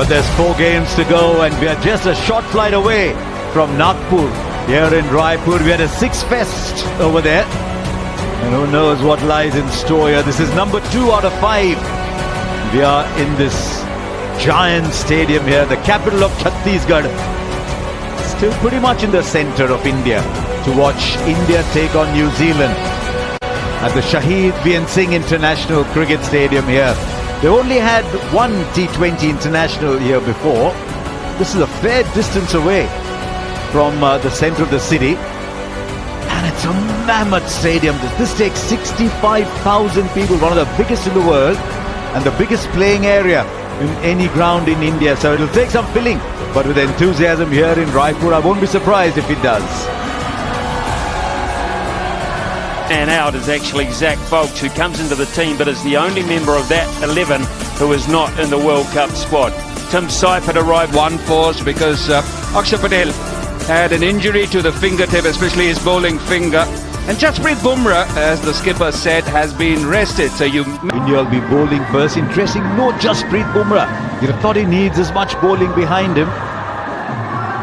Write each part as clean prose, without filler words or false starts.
But there's 4 games to go and we are just a short flight away from Nagpur. Here in Raipur, we had a 6 fest over there. And who knows what lies in store here. This is number 2 out of 5. We are in this giant stadium here, the capital of Chhattisgarh. Still pretty much in the center of India to watch India take on New Zealand at the Shahid Veer Singh International Cricket Stadium here. They only had one T20 international here before. This is a fair distance away from the center of the city. And it's a mammoth stadium. This takes 65,000 people, one of the biggest in the world and the biggest playing area in any ground in India. So it'll take some filling, but with enthusiasm here in Raipur, I won't be surprised if it does. And out is actually Zach Folks, who comes into the team but is the only member of that 11 who is not in the World Cup squad. Tim Seifert arrived. One pause because Akshar Patel had an injury to the fingertip, especially his bowling finger. And Jasprit Bumrah, as the skipper said, has been rested. So India will be bowling first. Interesting, no Jasprit Bumrah. You'd have thought he needs as much bowling behind him.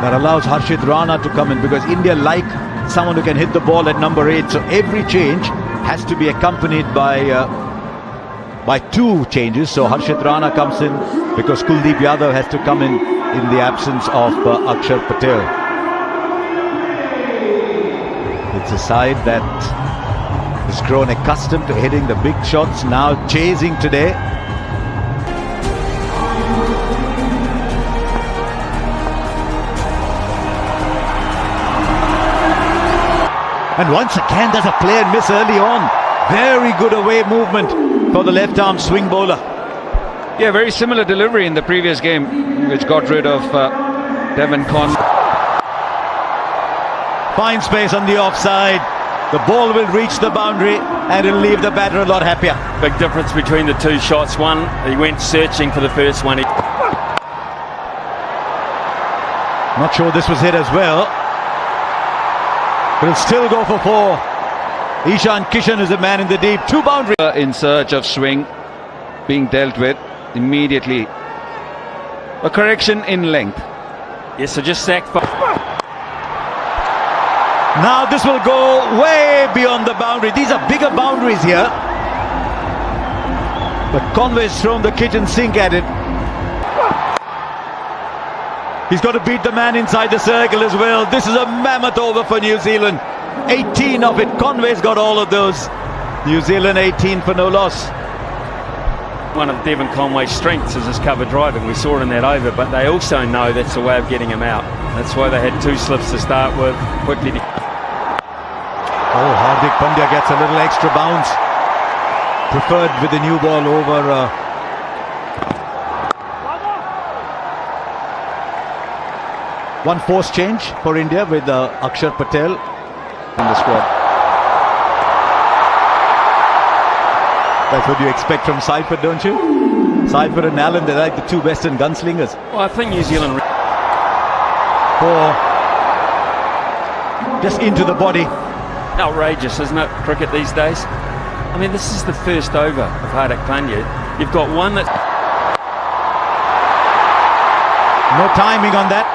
That allows Harshit Rana to come in because India like someone who can hit the ball at number 8. So every change has to be accompanied by 2 changes. So Harshit Rana comes in because Kuldeep Yadav has to come in the absence of Akshar Patel. It's a side that has grown accustomed to hitting the big shots, now chasing today. And once again, there's a play and miss early on. Very good away movement for the left-arm swing bowler. Yeah, very similar delivery in the previous game, which got rid of Devon Conway. Fine space on the offside. The ball will reach the boundary and it'll leave the batter a lot happier. Big difference between the 2 shots. One, he went searching for the first one. Not sure this was hit as well. But he'll still go for 4. Ishan Kishan is the man in the deep. 2 boundaries. In search of swing being dealt with immediately. A correction in length. Yes, so just sack. Now this will go way beyond the boundary. These are bigger boundaries here. But Conway's thrown the kitchen sink at it. He's got to beat the man inside the circle as well. This is a mammoth over for New Zealand. 18 of it. Conway's got all of those. New Zealand 18 for no loss. One of Devon Conway's strengths is his cover driving. We saw it in that over, but they also know that's the way of getting him out. That's why they had 2 slips to start with. Quickly. Oh, Hardik Pandya gets a little extra bounce. Preferred with the new ball over one force change for India with Akshar Patel in the squad. That's what you expect from Seifert, don't you? Seifert and Allen, they're like the 2 Western gunslingers. Well, I think New Zealand... Just into the body. Outrageous, isn't it, cricket these days? I mean, this is the first over of Hardik Pandya. You've got one that... No timing on that.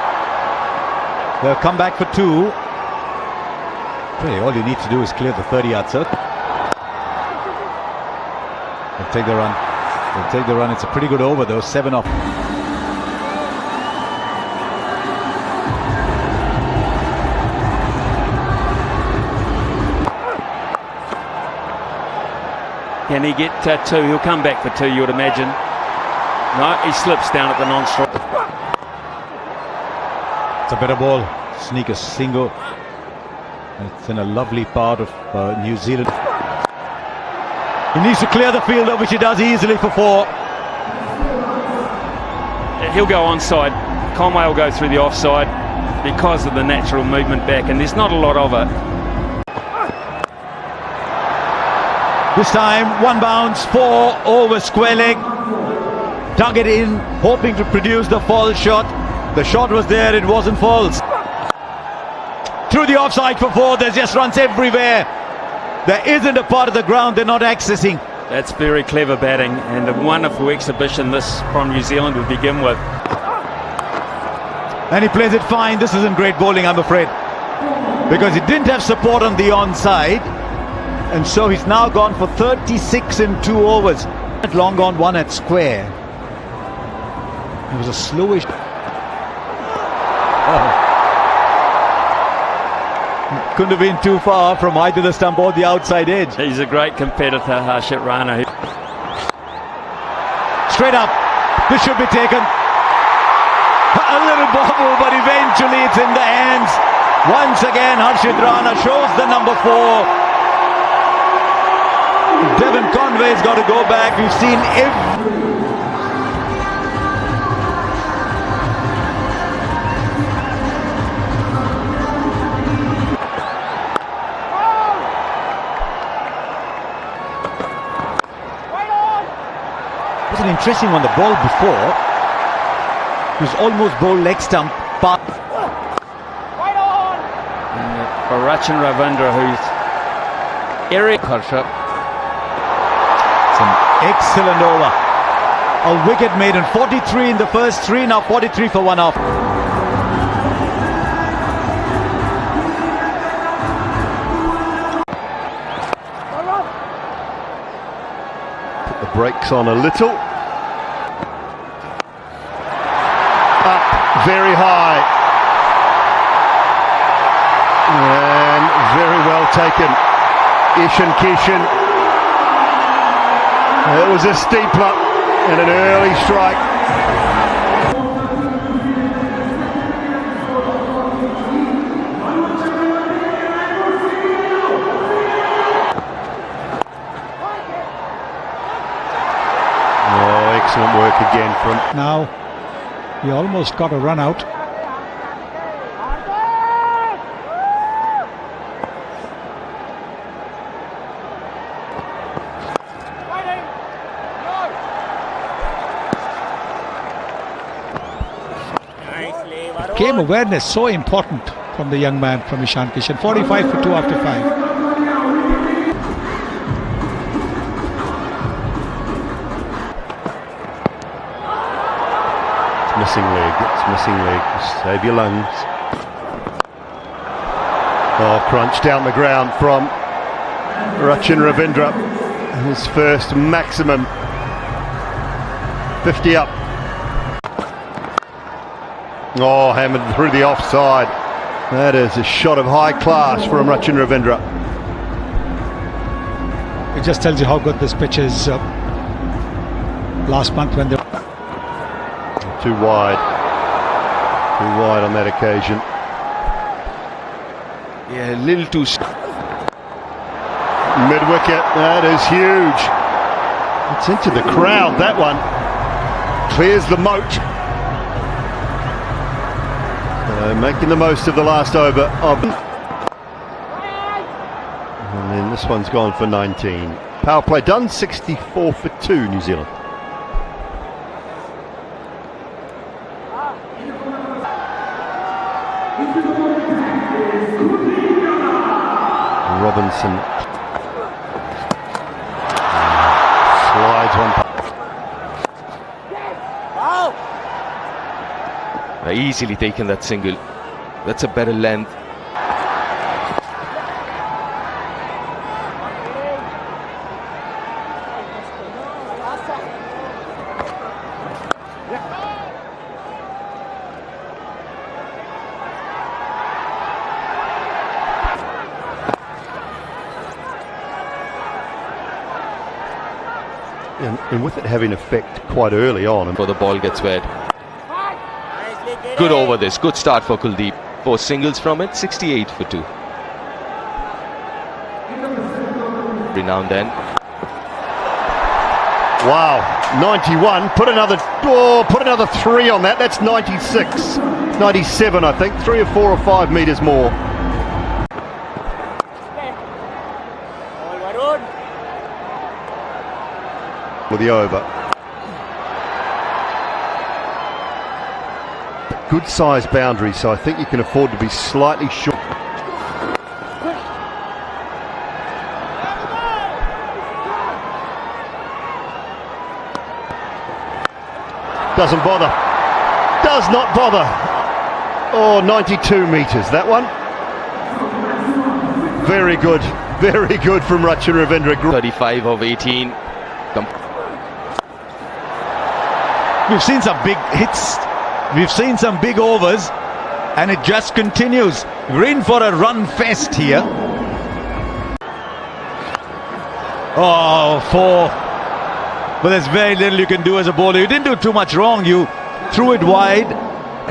They'll come back for 2. Really, all you need to do is clear the 30-yard circle. They'll take the run. They'll take the run. It's a pretty good over, though. 7 off. Can he get 2? He'll come back for 2, you would imagine. No, he slips down at the non-strike. It's a better ball. Sneak a single. It's in a lovely part of New Zealand. He needs to clear the field, which he does easily for 4. He'll go onside. Conway will go through the offside because of the natural movement back, and there's not a lot of it. This time, 1 bounce, 4 over square leg. Dug it in, hoping to produce the false shot. The shot was there, it wasn't false. Through the offside for 4, there's just runs everywhere. There isn't a part of the ground they're not accessing. That's very clever batting and a wonderful exhibition this from New Zealand to begin with. And he plays it fine. This isn't great bowling, I'm afraid, because he didn't have support on the onside, and so he's now gone for 36 in 2 overs. Long on one at square. It was a slowish. Couldn't have been too far from either the stump or the outside edge. He's a great competitor, Harshit Rana. Straight up. This should be taken. A little bobble, but eventually it's in the hands. Once again, Harshit Rana shows the number 4. Devon Conway's got to go back. We've seen It was an interesting one, the ball before. It was almost bowled leg stump. But For Rachin Ravindra, who's Eric Harsha. it's an excellent over. A wicket made in 43 in the first 3, now 43 for 1 off. Put the brakes on a little. Up very high. And very well taken. Ishan Kishan. It was a steeper and an early strike. Oh, excellent work again from... Now, he almost got a run out. Game awareness so important from the young man, from Ishan Kishan. 45 for 2 after 5. Missing leg, it's missing leg. Save your lungs. Oh, crunch down the ground from Rachin Ravindra. His first maximum. 50 up. Oh, hammered through the offside. That is a shot of high class from Rachin Ravindra. It just tells you how good this pitch is. Last month when they... Too wide. Too wide on that occasion. Yeah, a little too... Mid-wicket, that is huge. It's into the crowd, that one. Clears the moat. Making the most of the last over of... And then this one's gone for 19. Power play done, 64 for 2, New Zealand. Robinson slides one. Easily taken that single. That's a better length. And with it having effect quite early on. Before the ball gets wet. Good over this. Good start for Kuldeep. 4 singles from it. 68 for 2. Every now and then. Wow, 91. Put another 3 on that. That's 96. 97, I think. 3 or 4 or 5 metres more. For the over. Good size boundary, so I think you can afford to be slightly short. Doesn't bother. Does not bother. Oh, 92 metres, that one. Very good from Rachin Ravindra. 35 of 18. We've seen some big hits, we've seen some big overs, and it just continues. We're in for a run fest here. Oh, 4. But there's very little you can do as a bowler. You didn't do too much wrong. You threw it wide.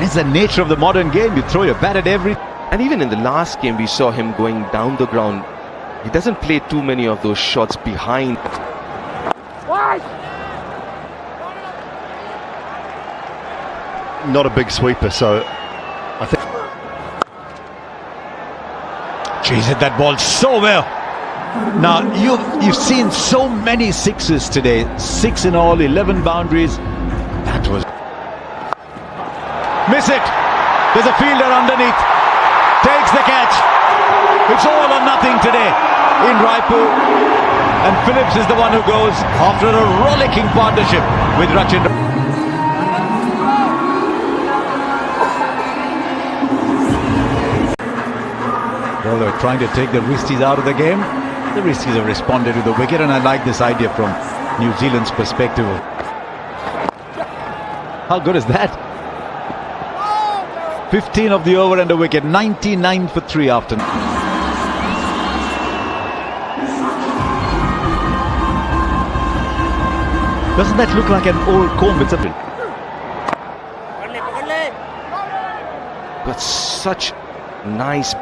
It's the nature of the modern game. You throw your bat at every... And even in the last game, we saw him going down the ground. He doesn't play too many of those shots behind. Not a big sweeper, so I think... Jeez, hit that ball so well. Now, you've seen so many sixes today. 6 in all, 11 boundaries. That was... Miss it. There's a fielder underneath. Takes the catch. It's all or nothing today in Raipur. And Phillips is the one who goes after a rollicking partnership with Rachin. Well, they're trying to take the Wristies out of the game. The Wristies have responded with the wicket, and I like this idea from New Zealand's perspective. How good is that? 15 of the over and a wicket, 99 for 3 after. Doesn't that look like an old comb? It's a... But such nice...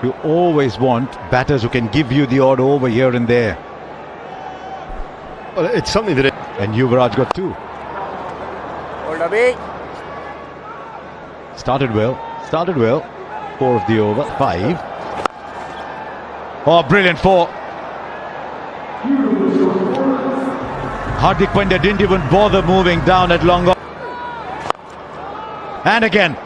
You always want batters who can give you the odd over here and there. Well, it's something that... And Yuvraj got 2. Started well. 4 of the over, 5. Oh, brilliant 4. Hardik Pandya didn't even bother moving down at long on. And again,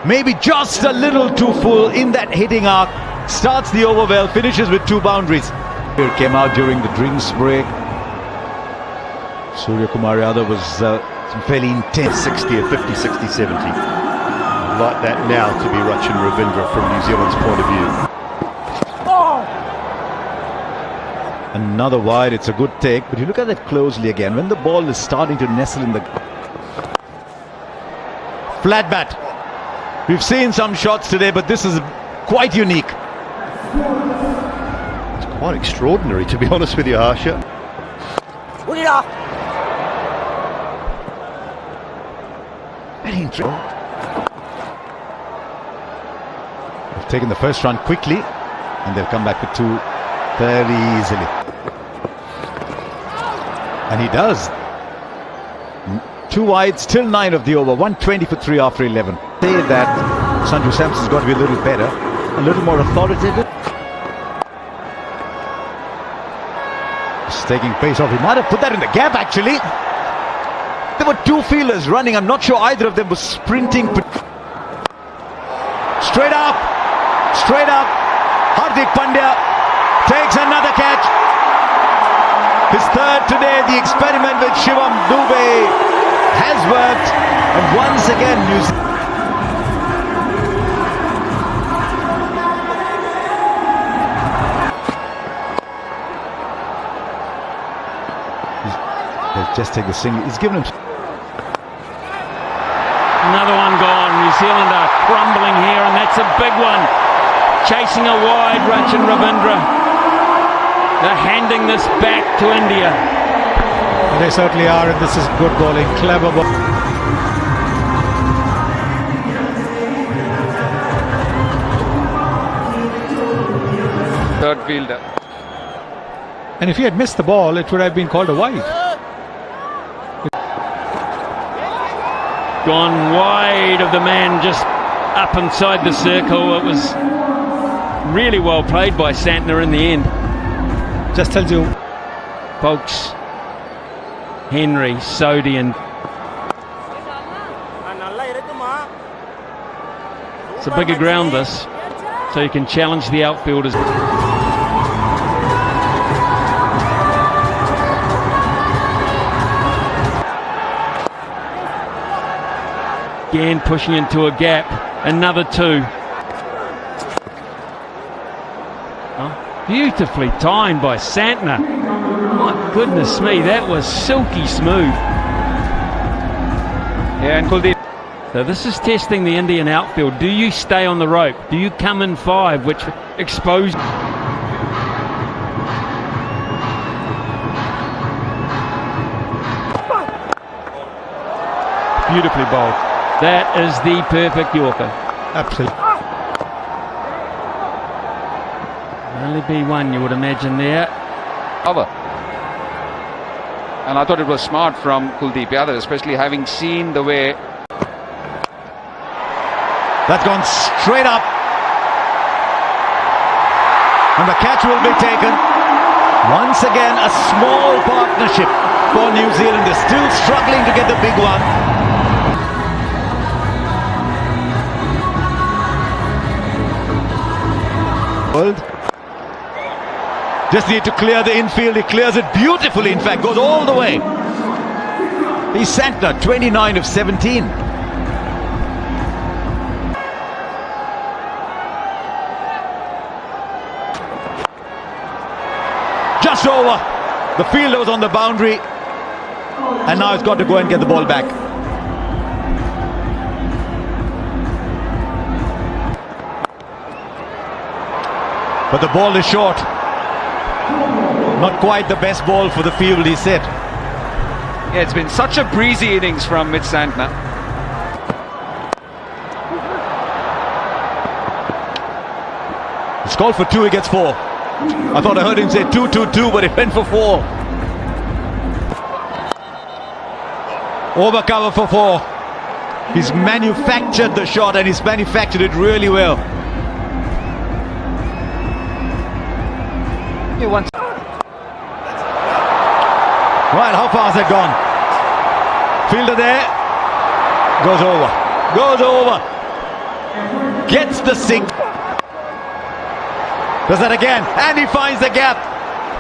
maybe just a little too full in that hitting arc. Starts the over well, finishes with 2 boundaries. Here came out during the drinks break. Surya Kumar Yadav was fairly intense. 60 or 50, 60, 70. I'd like that now to be Rachin Ravindra from New Zealand's point of view. Another wide, it's a good take, but you look at that closely again. When the ball is starting to nestle in the... Flat bat. We've seen some shots today, but this is quite unique. It's quite extraordinary, to be honest with you, Harsha. Very interesting. They've taken the first run quickly, and they've come back with 2 very easily. And he does. 2 wide, still 9 of the over, 120 for 3 after 11. Say that Sanju Samson's got to be a little better, a little more authoritative. Just taking pace off. He might have put that in the gap actually. There were 2 fielders running. I'm not sure either of them was sprinting. Straight up. Hardik Pandya takes another catch. His 3rd today. The experiment with Shivam Dube has worked, and once again he'll just take the single. He's given him... Another one gone. New Zealand are crumbling here, and that's a big one. Chasing a wide, Rachin Ravindra. They're handing this back to India. They certainly are, and this is good bowling, clever ball. Third fielder. And if he had missed the ball, it would have been called a wide. Gone wide of the man just up inside the circle. It was really well played by Santner in the end. Just tells you. Folks, Henry, Sodhi and... It's a bigger ground this, so you can challenge the outfielders. Again pushing into a gap. Another 2. Oh, beautifully timed by Santner. My goodness me, that was silky smooth. Yeah, and Kuldeep. So this is testing the Indian outfield. Do you stay on the rope? Do you come in 5, which exposed... Beautifully bowled. That is the perfect Yorker. Absolutely. Only be one, you would imagine there. Cover. And I thought it was smart from Kuldeep Yadav, especially having seen the way. That's gone straight up. And the catch will be taken. Once again, a small partnership for New Zealand. They're still struggling to get the big one. Just need to clear the infield. He clears it beautifully, in fact, goes all the way. He's Santner, 29 of 17. Just over. The fielder was on the boundary, and now he's got to go and get the ball back. But the ball is short. Not quite the best ball for the field, he said. Yeah, it's been such a breezy innings from Mitch Santner. He's called for 2, he gets 4. I thought I heard him say 2-2-2, but he went for 4. Over cover for 4. He's manufactured the shot, and he's manufactured it really well. Yeah, once. Right, how far has it gone? Fielder there. Goes over. Goes over. Gets the sink. Does that again. And he finds the gap.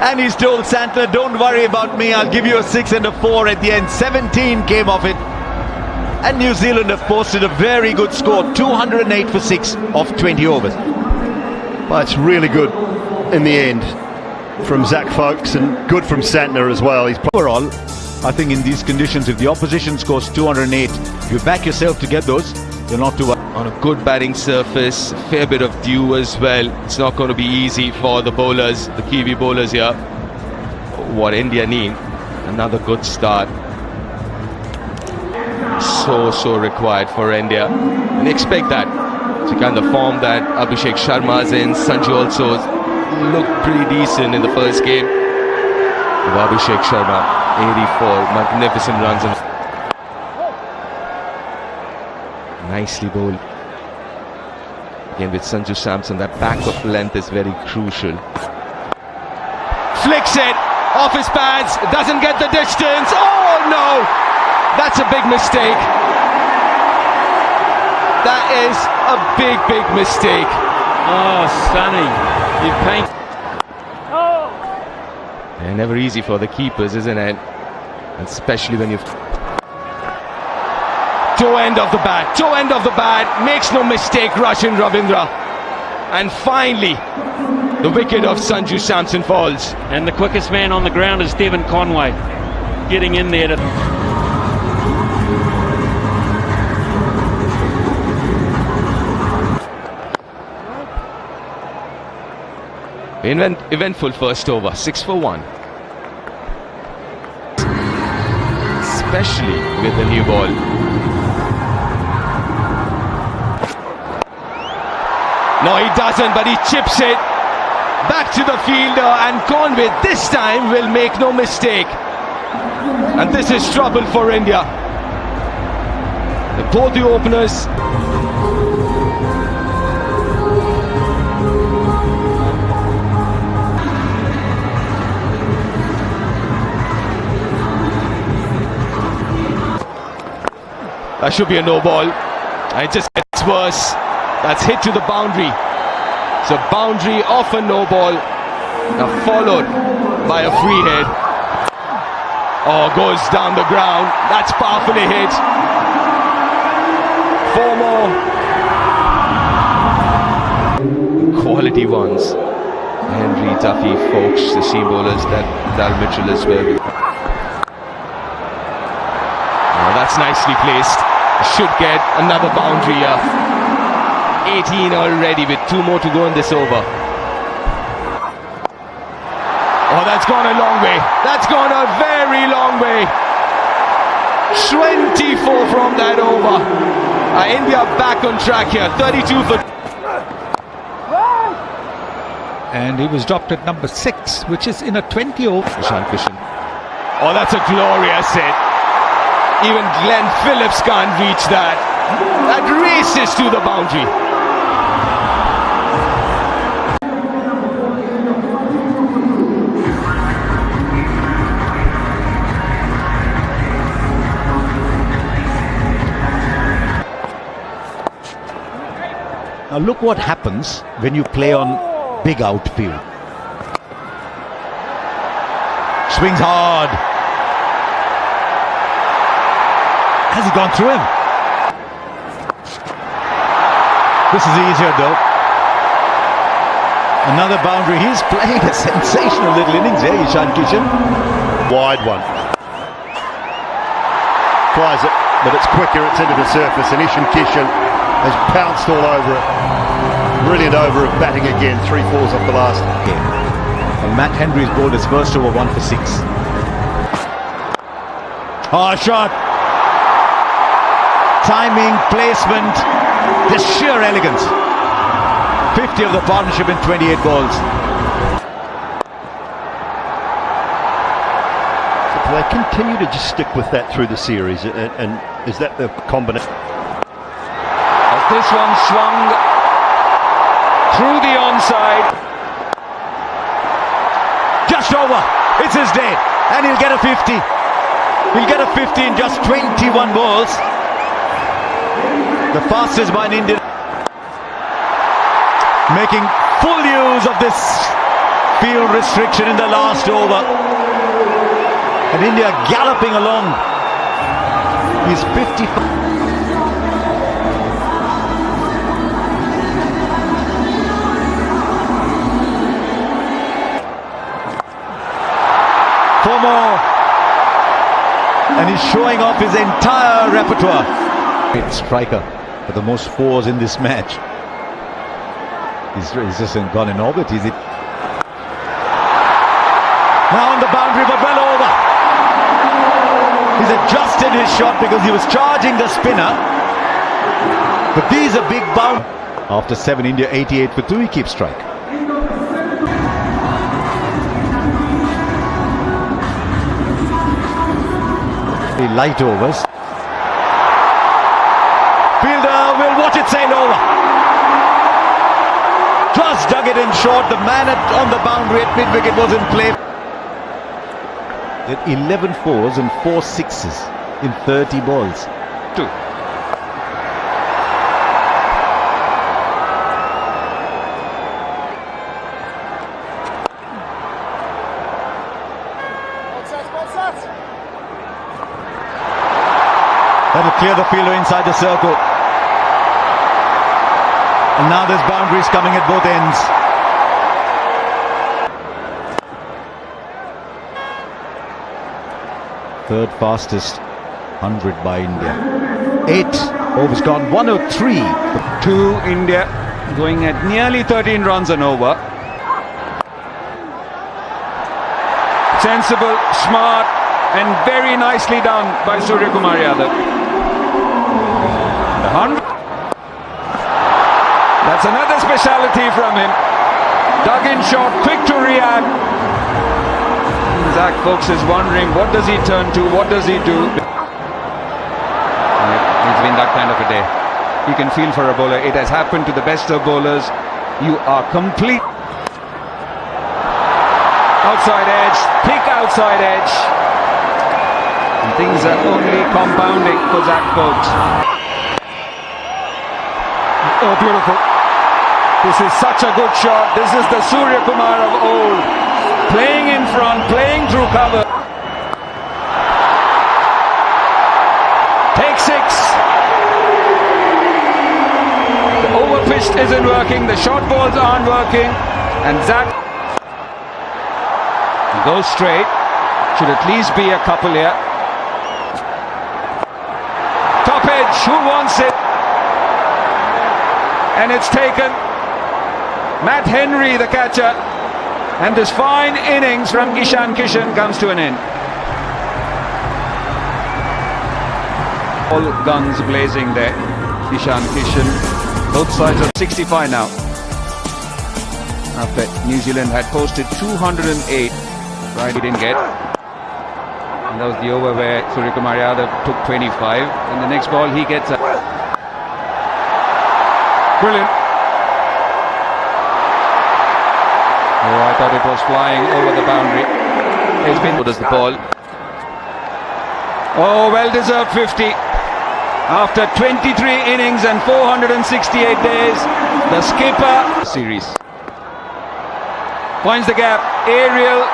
And he's told Santner, don't worry about me. I'll give you a 6 and a 4 at the end. 17 came off it. And New Zealand have posted a very good score. 208 for 6 off 20 overs. Well, it's really good in the end from Zach Folkes, and good from Santner as well. He's Overall, I think in these conditions, if the opposition scores 208, you back yourself to get those, you're not too... On a good batting surface, a fair bit of dew as well. It's not going to be easy for the bowlers, the Kiwi bowlers here. What India need, another good start. So required for India. And expect that. To kind of form that Abhishek Sharma's in. Sanju also looked pretty decent in the first game. Abhishek Sharma, 84, magnificent runs. Nicely bowled. Again with Sanju Samson, that back of length is very crucial. Flicks it off his pads, doesn't get the distance. Oh no! That's a big mistake. That is a big mistake. Oh, Sonny, you paint. And never easy for the keepers, isn't it? And especially when you've... Toe end of the bat, makes no mistake, Rachin Ravindra. And finally, the wicket of Sanju Samson falls. And the quickest man on the ground is Devon Conway, getting in there to... Eventful first over, 6 for 1. Especially with the new ball. No, he doesn't, but he chips it back to the fielder, and Conway this time will make no mistake. And this is trouble for India. Both the openers. That should be a no ball. It just gets worse. That's hit to the boundary. So boundary off a no ball. Now followed by a free hit. Oh, goes down the ground. That's powerfully hit. 4 more. Quality ones. Henry, Duffy, Foakes, the seam bowlers, that Dal Mitchell as well. Oh, that's nicely placed. Should get another boundary here. 18 already with 2 more to go in this over. Oh, that's gone a long way. That's gone a very long way. 24 from that over. India back on track here. 32 for... And he was dropped at number 6, which is in a 20 over. Ishan Kishan. Oh, that's a glorious hit. Even Glenn Phillips can't reach that. That races to the boundary. Now look what happens when you play on big outfield. Swings hard. Has he gone through him? This is easier though. Another boundary. He's played a sensational little innings here, Ishan Kishan. Wide one. Tries it, but it's quicker, it's into the surface, and Ishan Kishan has pounced all over it. Brilliant over of batting again, 3 fours off the last. And Matt Henry's bowled his first over 1 for 6. Oh, shot! Timing, placement, just sheer elegance. 50 of the partnership in 28 balls. So do they continue to just stick with that through the series? And is that the combination? As this one swung through the onside. Just over. It's his day. And he'll get a 50. He'll get a 50 in just 21 balls. The fastest by an Indian. Making full use of this field restriction in the last over. And India galloping along. He's 55. Four more. And he's showing off his entire repertoire. Great striker for the most 4s in this match. He's just gone in orbit. Now on the boundary, but well over. He's adjusted his shot because he was charging the spinner. But these are big bounds. After 7, India 88 for 2. He keeps strike. Light overs. Fielder will watch it sail over. Just dug it in short. The man on the boundary at mid-wicket was in play. 11 4s and 4 6s in 30 balls. 2. That'll clear the fielder inside the circle. And now there's boundaries coming at both ends. Third fastest 100 by India. 8 overs gone, 103. 2 India going at nearly 13 runs an over. Sensible, smart and very nicely done by Surya Kumar Yadav. The 100. That's another speciality from him. Dug in short, quick to react. Zach Foakes is wondering, what does he turn to? What does he do? It's been that kind of a day. You can feel for a bowler. It has happened to the best of bowlers. You are complete. Outside edge, thick outside edge. And things are only compounding for Zach Foakes. Oh, beautiful. This is such a good shot. This is the Surya Kumar of old. Playing in front, playing through cover. Take 6. fist isn't working, the short balls aren't working, and Zach goes straight. Should at least be a couple here. Top edge, who wants it? And it's taken. Matt Henry, the catcher. And this fine innings from Ishan Kishan comes to an end. All guns blazing there. Ishan Kishan, both sides are 65 now. After New Zealand had posted 208, right, he didn't get. And that was the over where Suryakumar Yadav took 25. And the next ball he gets a brilliant. Oh, I thought it was flying over the boundary. It's been. What is the ball? Oh, well-deserved 50. After 23 innings and 468 days, the skipper series finds the gap. Aerial.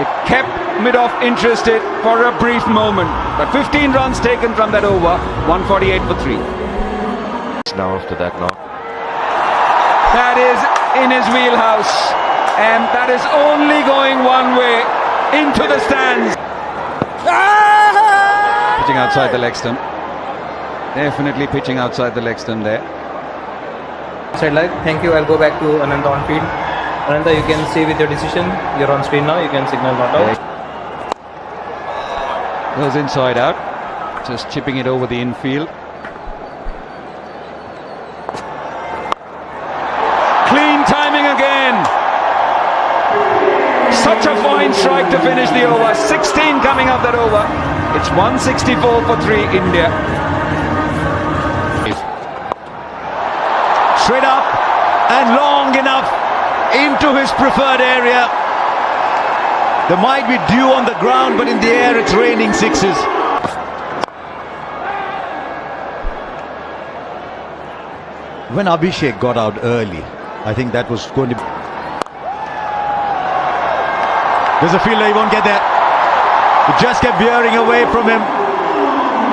It kept mid-off interested for a brief moment, but 15 runs taken from that over. 148 for 3. Now after that knock. That is in his wheelhouse, and that is only going one way, into the stands. Pitching outside the leg stump. Definitely pitching outside the leg stump there. Said like, thank you, I'll go back to Ananda on field. Ananda, you can see with your decision, you're on screen now, you can signal not out. Goes inside out, just chipping it over the infield. Clean timing again. Such a fine strike to finish the over. 16 coming up that over. It's 164 for 3 India. Straight up and long enough into his preferred area. There might be dew on the ground, but in the air it's raining sixes. When Abhishek got out early, I think that was going to be... There's a fielder, he won't get there. He just kept veering away from him.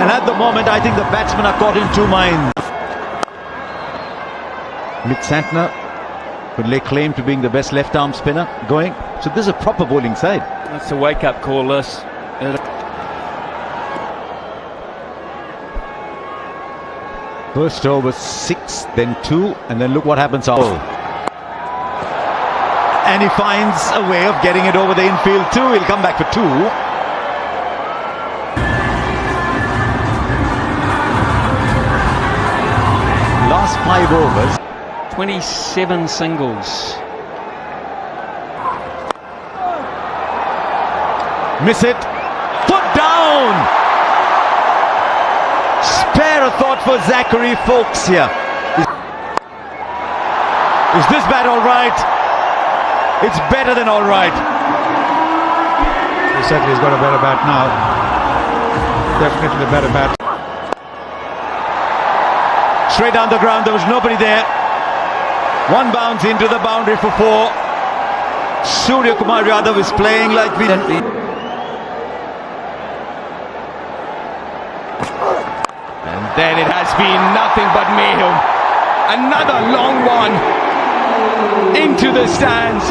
And at the moment, I think the batsmen are caught in two minds. Mitch Santner could lay claim to being the best left-arm spinner going. So this is a proper bowling side. That's a wake-up call, this. First over 6, then 2, and then look what happens after. And he finds a way of getting it over the infield too. He'll come back for 2. Last 5 overs. 27 singles. Miss it. Put down. Spare a thought for Zachary Folks here. Is this bat all right? It's better than all right. He certainly has got a better bat now. Definitely a better bat. Straight down the ground, there was nobody there. One bounce into the boundary for 4. Suryakumar Yadav is playing like we... And then it has been nothing but mayhem. Another long one into the stands.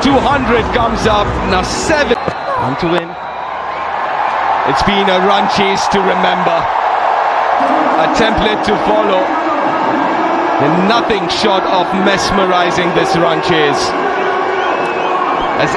200 comes up. Now 7 on to win. It's been a run chase to remember. A template to follow. And nothing short of mesmerizing this run chase. As